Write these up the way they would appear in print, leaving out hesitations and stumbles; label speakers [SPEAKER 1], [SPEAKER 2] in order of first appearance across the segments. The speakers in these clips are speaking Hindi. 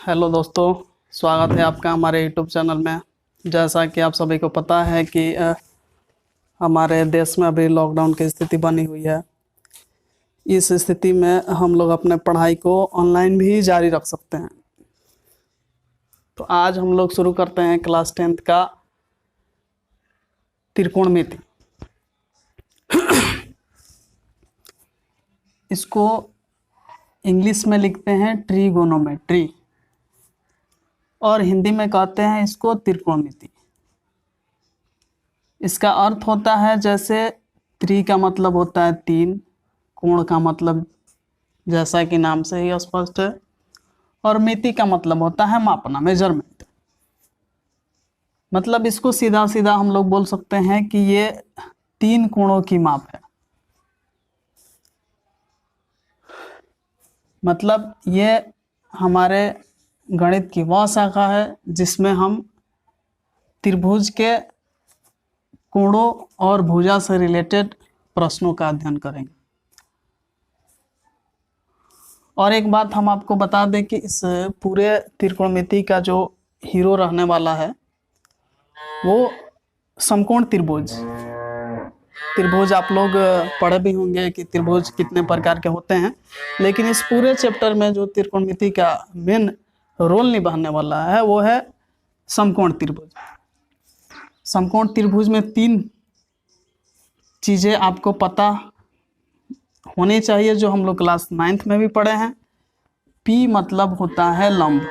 [SPEAKER 1] हेलो दोस्तों, स्वागत है आपका हमारे यूट्यूब चैनल में। जैसा कि आप सभी को पता है कि हमारे देश में अभी लॉकडाउन की स्थिति बनी हुई है। इस स्थिति में हम लोग अपने पढ़ाई को ऑनलाइन भी जारी रख सकते हैं। तो आज हम लोग शुरू करते हैं क्लास 10th का त्रिकोणमिति। इसको इंग्लिश में लिखते हैं ट्रिगोनोमेट्री और हिंदी में कहते हैं इसको त्रिकोणमिति। इसका अर्थ होता है, जैसे त्रि का मतलब होता है तीन, कोण का मतलब जैसा कि नाम से ही स्पष्ट है, और मिति का मतलब होता है मापना, मेजरमेंट। मतलब इसको सीधा सीधा हम लोग बोल सकते हैं कि ये तीन कोणों की माप है। मतलब ये हमारे गणित की वह शाखा है जिसमें हम त्रिभुज के कोणों और भुजा से रिलेटेड प्रश्नों का अध्ययन करेंगे। और एक बात हम आपको बता दें कि इस पूरे त्रिकोणमिति का जो हीरो रहने वाला है वो समकोण त्रिभुज। त्रिभुज आप लोग पढ़े भी होंगे कि त्रिभुज कितने प्रकार के होते हैं, लेकिन इस पूरे चैप्टर में जो त्रिकोणमिति का मेन रोल निभाने वाला है वो है समकोण त्रिभुज। समकोण त्रिभुज में तीन चीज़ें आपको पता होनी चाहिए जो हम लोग क्लास 9th में भी पढ़े हैं। P मतलब होता है लंब,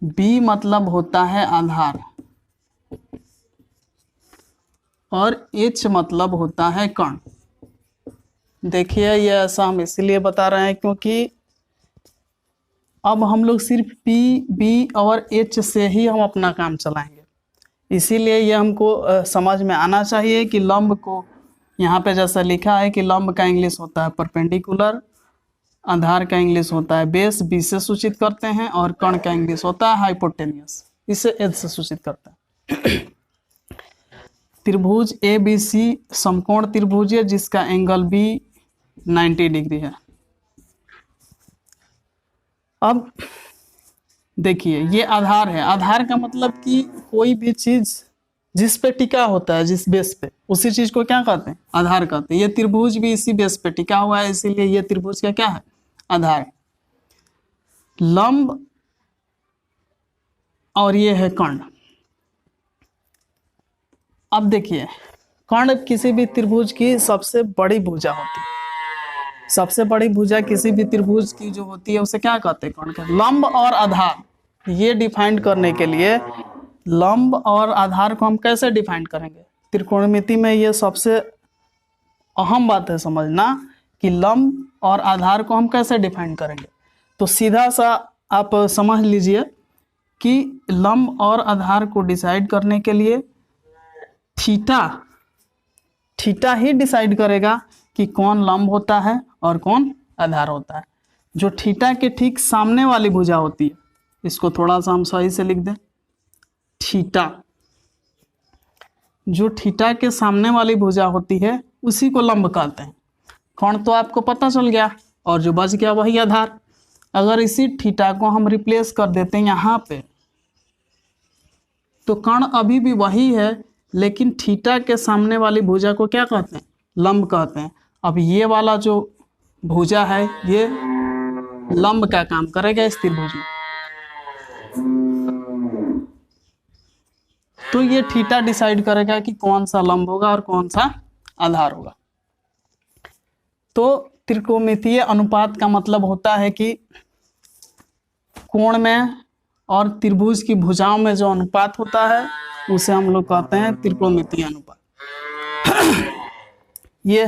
[SPEAKER 1] B मतलब होता है आधार, और H मतलब होता है कर्ण। देखिए, ये ऐसा हम इसलिए बता रहे हैं क्योंकि अब हम लोग सिर्फ P, B और H से ही हम अपना काम चलाएंगे। इसीलिए ये हमको समझ में आना चाहिए कि लंब को यहाँ पे जैसा लिखा है कि लंब का इंग्लिश होता है परपेंडिकुलर, आधार का इंग्लिश होता है बेस, बी से सूचित करते हैं, और कर्ण का इंग्लिश होता है हाइपोटेनियस, इसे एच से सूचित करते हैं। त्रिभुज ABC समकोण त्रिभुज है जिसका एंगल भी 90 डिग्री है। अब देखिए, ये आधार है। आधार का मतलब कि कोई भी चीज जिस पे टिका होता है, जिस बेस पे, उसी चीज को क्या कहते हैं? आधार कहते हैं। ये त्रिभुज भी इसी बेस पे टिका हुआ है, इसीलिए ये त्रिभुज का क्या है? आधार। लंब और ये है कर्ण। अब देखिए, कर्ण किसी भी त्रिभुज की सबसे बड़ी भुजा होती है। सबसे बड़ी भुजा किसी भी त्रिभुज की जो होती है उसे क्या कहते हैं? कर्ण कहते हैं। लंब और आधार, ये डिफाइन करने के लिए लंब और आधार को हम कैसे डिफाइन करेंगे? त्रिकोणमिति में ये सबसे अहम बात है समझना कि लंब और आधार को हम कैसे डिफाइन करेंगे। तो सीधा सा आप समझ लीजिए कि लंब और आधार को डिसाइड करने के लिए थीटा ही डिसाइड करेगा कि कौन लंब होता है और कौन आधार होता है। जो थीटा के ठीक सामने वाली भुजा होती है, इसको थोड़ा सा हम सही से लिख दें। थीटा, जो थीटा के सामने वाली भुजा होती है उसी को लंब कहते हैं। कर्ण तो आपको पता चल गया, और जो बच गया वही आधार। अगर इसी थीटा को हम रिप्लेस कर देते हैं यहाँ पे, तो कर्ण अभी भी वही है, लेकिन थीटा के सामने वाली भुजा को क्या कहते हैं? लंब कहते हैं। अब ये वाला जो भुजा है ये लंब का काम करेगा इस त्रिभुज में। तो ये थीटा डिसाइड करेगा कि कौन सा लंब होगा और कौन सा आधार होगा। तो त्रिकोणमितीय अनुपात का मतलब होता है कि कोण में और त्रिभुज की भुजाओं में जो अनुपात होता है उसे हम लोग कहते हैं त्रिकोणमितीय अनुपात। ये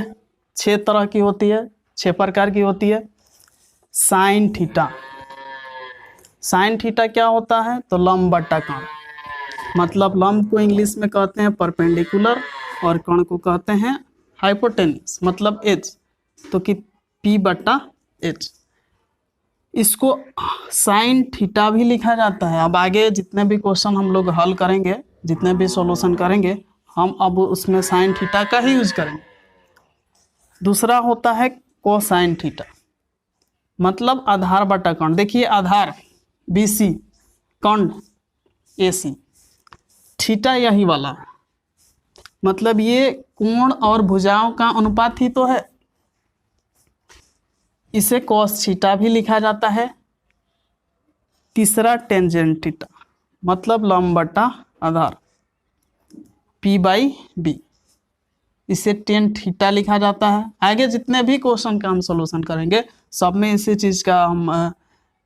[SPEAKER 1] 6 तरह की होती है, 6 प्रकार की होती है। Sine theta. साइन थीटा क्या होता है? तो लंब बट्टा कर्ण। मतलब लंब को इंग्लिश में कहते हैं परपेंडिकुलर और कर्ण को कहते हैं हाइपोटेनियस, मतलब एच। तो कि P बट्टा एच। इसको साइन थीटा भी लिखा जाता है। अब आगे जितने भी क्वेश्चन हम लोग हल करेंगे, जितने भी सॉल्यूशन करेंगे, हम अब उसमें साइन थीटा का ही यूज करेंगे। दूसरा होता है कोसाइन थीटा। मतलब आधार बटा कर्ण। देखिए आधार BC, कर्ण AC, थीटा यही वाला, मतलब ये कोण और भुजाओं का अनुपात ही तो है। इसे कॉस थीटा भी लिखा जाता है। तीसरा टेंजेंट थीटा, मतलब लंब बटा आधार P/B, इसे टेन थीटा लिखा जाता है। आगे जितने भी क्वेश्चन का हम सोल्यूशन करेंगे सब में इसी चीज़ का हम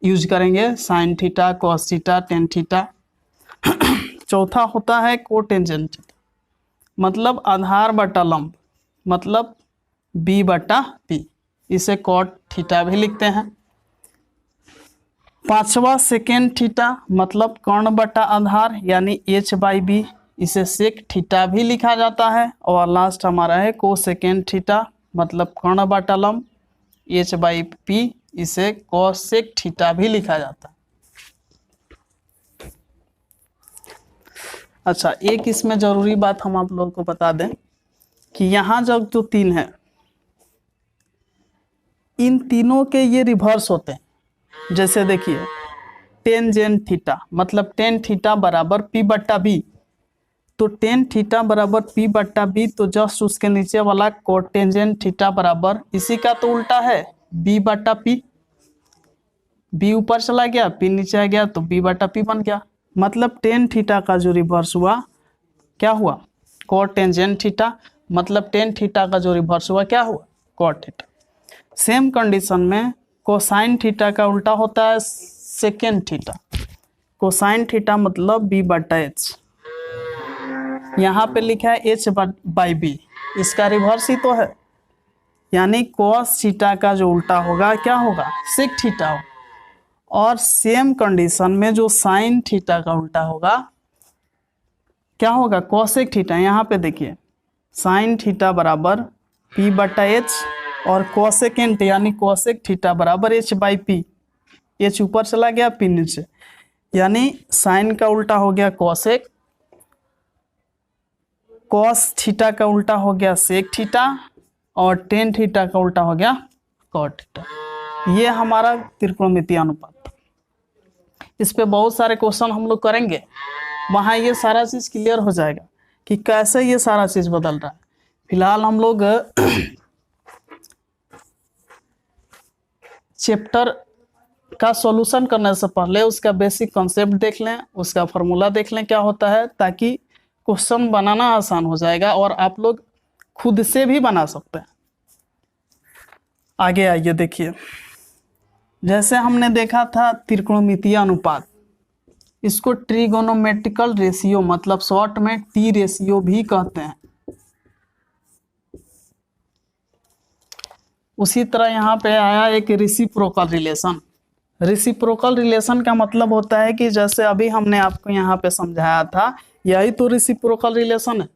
[SPEAKER 1] यूज करेंगे, sine theta, cos theta, tan theta. चौथा होता है कोटेंजेंट थीटा, मतलब आधार बटा लंब, मतलब B/P, इसे कॉट थीटा भी लिखते हैं। पांचवा सेकेंड थीटा, मतलब कर्ण बटा आधार यानी H/B, इसे सेक थीटा भी लिखा जाता है। और लास्ट हमारा है को सेकेंड थीटा, मतलब कर्ण बटा लंब H/P, इसे कोसेक थीटा भी लिखा जाता है। अच्छा, एक इसमें जरूरी बात हम आप लोगों को बता दें कि यहाँ जब जो तीन है, इन तीनों के ये रिवर्स होते हैं। जैसे देखिए टेंजेंट थीटा, मतलब टेन थीटा बराबर P/B, तो टेन थीटा बराबर P/B, तो जस्ट उसके नीचे वाला कोटेंजेंट थीटा बराबर, इसी का तो उल्टा है, B/P। B ऊपर चला गया, P नीचे आ गया, तो B/P बन गया। मतलब टेन थीटा का जो रिवर्स हुआ क्या हुआ, कोटेंजेंट थीटा, मतलब टेन थीटा का जो रिवर्स हुआ क्या हुआ, कॉट थीटा। सेम कंडीशन में कोसाइन थीटा का उल्टा होता है सेकेंड थीटा। कोसाइन थीटा मतलब B/H, यहाँ पे लिखा है H/B, इसका रिवर्स ही तो है, यानी cos थीटा का जो उल्टा होगा क्या होगा, सेक थीटा होगा। और सेम कंडीशन में जो साइन थीटा का उल्टा होगा क्या होगा, कोसेक थीटा। यहाँ पे देखिए साइन थीटा बराबर P/H और कोसेकेंट यानी कोसेक थीटा बराबर H/P। H ऊपर चला गया, P नीचे, यानी साइन का उल्टा हो गया कोसेक, कॉस थीटा का उल्टा हो गया सेक थीटा, और टेन थीटा का उल्टा हो गया कॉट थीटा। ये हमारा त्रिकोणमितीय अनुपात। इस पे बहुत सारे क्वेश्चन हम लोग करेंगे, वहाँ ये सारा चीज़ क्लियर हो जाएगा कि कैसे ये सारा चीज़ बदल रहा है। फिलहाल हम लोग चैप्टर का सॉल्यूशन करने से पहले उसका बेसिक कॉन्सेप्ट देख लें, उसका फॉर्मूला देख लें क्या होता है, ताकि क्वेश्चन बनाना आसान हो जाएगा और आप लोग खुद से भी बना सकते हैं। आगे आइए देखिए, जैसे हमने देखा था त्रिकोणमितीय अनुपात, इसको ट्रिगोनोमेट्रिकल रेशियो, मतलब शॉर्ट में T रेशियो भी कहते हैं। उसी तरह यहाँ पे आया एक रेसिप्रोकल रिलेशन। रेसिप्रोकल रिलेशन का मतलब होता है कि जैसे अभी हमने आपको यहाँ पे समझाया था, यही तो रेसिप्रोकल रिलेशन है।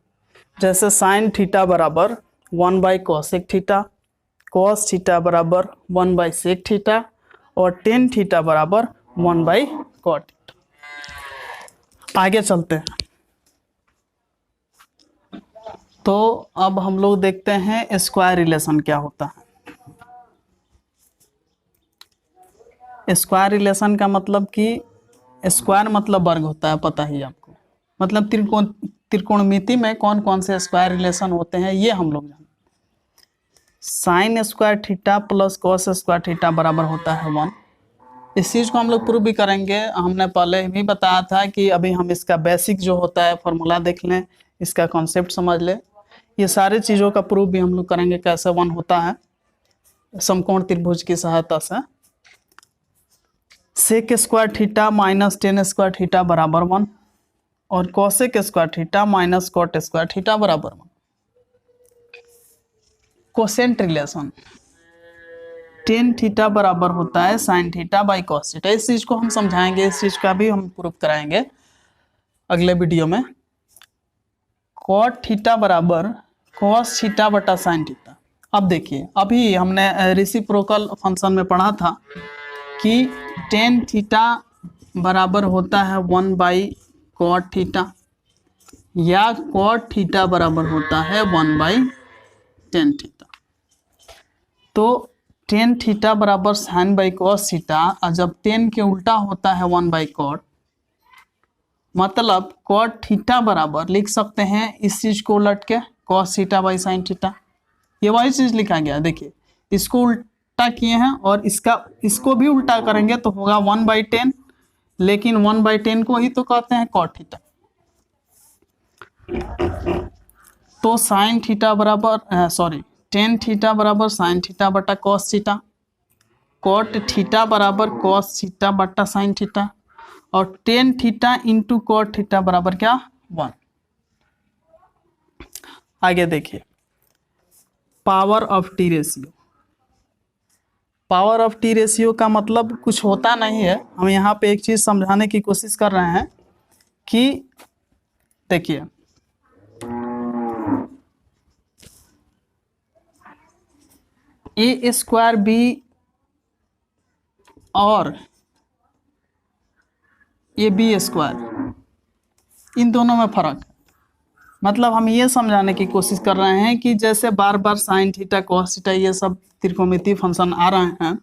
[SPEAKER 1] जैसे साइन थीटा बराबर 1/कोसेक थीटा, कॉस थीटा बराबर 1/सेक थीटा, और टेन थीटा बराबर 1/कॉट थीटा। आगे चलते हैं, तो अब हम लोग देखते हैं स्क्वायर रिलेशन क्या होता है। स्क्वायर रिलेशन का मतलब कि स्क्वायर मतलब वर्ग होता है, पता ही आपको। मतलब त्रिकोणमिति में कौन कौन से स्क्वायर रिलेशन होते हैं ये हम लोग जानते हैं। Sine square theta plus cos square theta बराबर होता है 1। इस चीज़ को हम लोग प्रूव भी करेंगे। हमने पहले भी बताया था कि अभी हम इसका बेसिक जो होता है फॉर्मूला देख लें, इसका कॉन्सेप्ट समझ लें, ये सारी चीज़ों का प्रूफ भी हम लोग करेंगे कैसे 1 होता है समकोण त्रिभुज की सहायता से। Sec square theta minus tan square theta बराबर 1, और cosec square theta minus cot square theta बराबर 1। कोसेंट रिलेशन, टेन थीटा बराबर होता है sine theta by cos theta. इस चीज को हम समझाएंगे, इस चीज का भी हम प्रूफ कराएंगे अगले वीडियो में। कॉट थीटा बराबर कॉस थीटा बटा साइन थीटा। अब देखिए, अभी हमने रेसिप्रोकल फंक्शन में पढ़ा था कि टेन थीटा बराबर होता है 1/कॉट थीटा, या कॉट थीटा बराबर होता है 1/टेन थीटा। तो टेन थीटा बराबर साइन बाई कॉस थीटा, और जब टेन के उल्टा होता है 1 बाई कॉट, मतलब कॉट थीटा बराबर लिख सकते हैं इस चीज को उलट के cos theta by sine theta. ये वही चीज लिखा गया, देखिए इसको उल्टा किए हैं और इसको भी उल्टा करेंगे तो होगा 1 बाई 10, लेकिन 1 बाई 10 को ही तो कहते हैं कॉट थीटा। तो साइन थीटा बराबर टेन थीटा बराबर साइन थीटा बटा कॉस थीटा, कॉट थीटा बराबर कॉस थीटा बटा साइन थीटा, और tan theta into cot theta बराबर क्या 1। आगे देखिए power of T ratio. Power of T ratio का मतलब कुछ होता नहीं है, हम यहाँ पे एक चीज समझाने की कोशिश कर रहे हैं कि देखिए ए स्क्वायर बी और ए बी स्क्वायर, इन दोनों में फर्क है। मतलब हम ये समझाने की कोशिश कर रहे हैं कि जैसे बार बार साइन थीटा कॉस थीटा ये सब त्रिकोणमितीय फंक्शन आ रहे हैं,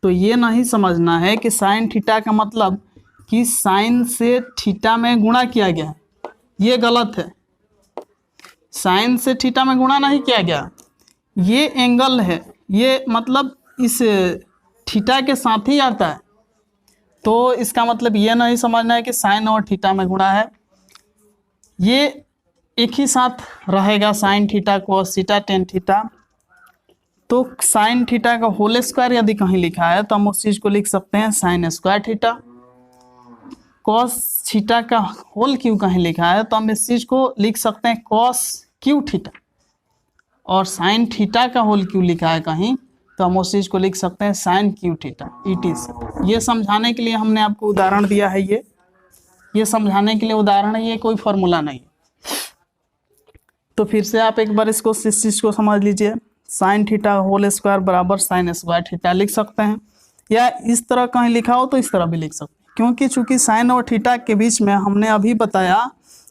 [SPEAKER 1] तो ये नहीं समझना है कि साइन थीटा का मतलब कि साइन से थीटा में गुणा किया गया है, ये गलत है। साइन से थीटा में गुणा नहीं किया गया, ये एंगल है, ये मतलब इस थीटा के साथ ही आता है। तो इसका मतलब ये नहीं समझना है कि साइन और थीटा में गुणा है, ये एक ही साथ रहेगा, sine theta cos theta tan theta. तो साइन थीटा का होल स्क्वायर यदि कहीं लिखा है तो हम उस चीज को लिख सकते हैं sine square theta. Cos theta का होल क्यू कहीं लिखा है तो हम इस चीज को लिख सकते हैं कॉस क्यू थीटा, और साइन थीटा का होल क्यू लिखा है कहीं तो हम उस चीज को लिख सकते हैं साइन क्यू थीटा ईटी से। ये समझाने के लिए हमने आपको उदाहरण दिया है, ये समझाने के लिए उदाहरण है, ये कोई फॉर्मूला नहीं है। तो फिर से आप एक बार इस चीज को समझ लीजिए, साइन थीटा होल स्क्वायर बराबर साइन स्क्वायर थीटा लिख सकते हैं, या इस तरह कहीं लिखा हो तो इस तरह भी लिख सकते हैं, क्योंकि चूंकि साइन और थीटा के बीच में हमने अभी बताया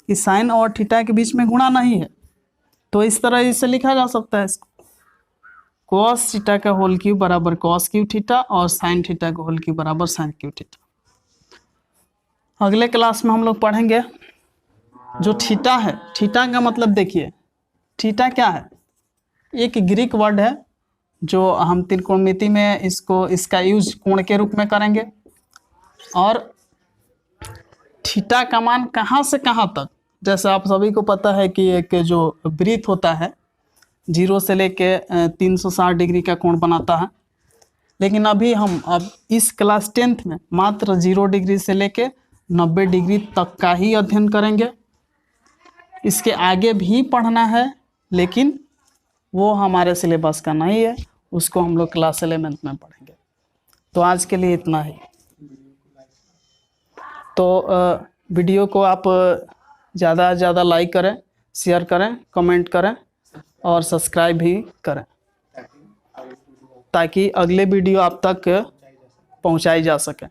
[SPEAKER 1] कि साइन और थीटा के बीच में गुणा नहीं है, तो इस तरह इसे लिखा जा सकता है इसको कॉस थीटा का होल क्यू बराबर कॉस क्यू थीटा और साइन थीटा का होल क्यू बराबर साइन क्यू थीटा। अगले क्लास में हम लोग पढ़ेंगे जो थीटा है, थीटा का मतलब देखिए थीटा क्या है, एक ग्रीक वर्ड है जो हम त्रिकोणमिति में इसका यूज कोण के रूप में करेंगे। और थीटा का मान कहाँ से कहाँ तक, जैसे आप सभी को पता है कि एक जो वृत्त होता है 0 से लेके 360 डिग्री का कोण बनाता है, लेकिन अभी हम इस क्लास 10th में मात्र 0 डिग्री से लेके 90 डिग्री तक का ही अध्ययन करेंगे। इसके आगे भी पढ़ना है लेकिन वो हमारे सिलेबस का नहीं है, उसको हम लोग क्लास 11th में पढ़ेंगे। तो आज के लिए इतना ही। तो वीडियो को आप ज़्यादा से ज़्यादा लाइक करें, शेयर करें, कमेंट करें और सब्सक्राइब भी करें, ताकि अगले वीडियो आप तक पहुंचाई जा सके।